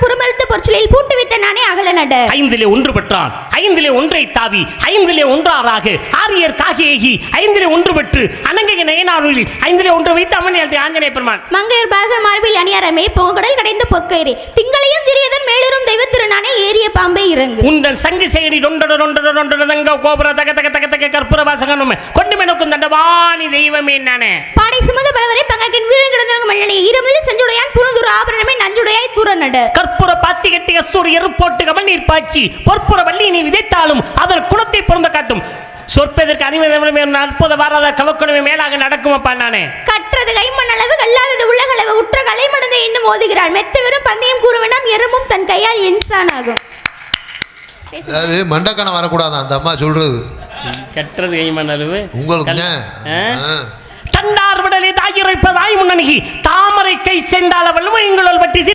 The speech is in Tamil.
புறமறுத்த பொற்சிலையில் பூட்டு வைத்த நானே அகல நட. 5 ஒன்று பெற்றான், 5 ஒன்றை தாவி, 5 ஒன்றாறாக ஆரியர் காகேகி, 5 ஒன்று பெற்று அனங்கை நயனாரில் 5 ஒன்று வைத்து அம்மன் ஆஞ்சநேய பெருமான். மங்கையர் பாகர் மார்பில் அணியாரமே பொங்கடல் கடைந்த பொற்கயிறு திங்களையும் சிறியதன் மேலூரும் தெய்வ திருநானே ஏறிய பாம்பே இறங்கு. உங்கள் சங்கு சேகரி தொண்டொண்ட கோபுர தக தக தக தக கற்பூர வாசகனும் கொண்டு மெனக்கும் தண்டவாணி தெய்வமே நானே. பாடை சுமந்த பலவரை பங்கக்கின் வீடு கிடந்தவங்க மல்லனை ஈரமதில் செஞ்சுடையான் புனதுர ஆபரணமே நஞ்சுடையாய் தூர நட. கற்பூர பாத்தி கட்டி சூரியர் போட்டு கமல் நீர் பாய்ச்சி பொற்புற வள்ளி நீ விதைத்தாலும் அதன் குணத்தை பொருந்த காட்டும். சொற்பதற்கு அறிவதே அற்புத வாராத கவக்குணமே மேலாக நடக்கும் அப்பா நானே. கற்றது கைமண் அளவு கல்லாதது உள்ளகளவு உற்ற கலைமடந்தை இன்னும் ஓதுகிறாள் மெத்த வெறும் பந்தயம் கூற வேண்டாம் எறும்பும் தன் கையால் இன்சான் ஆகும். அது மண்டக்கணம் வரக்கூடாதான் அந்த அம்மா சொல்றது. கற்றது கைமண் அளவு உங்களுக்கு தண்டார் விடலை தாயிரைப்பதாய் முன்னணிகி தாமரை கை சென்றால வல்லுமை எங்களோல் பற்றி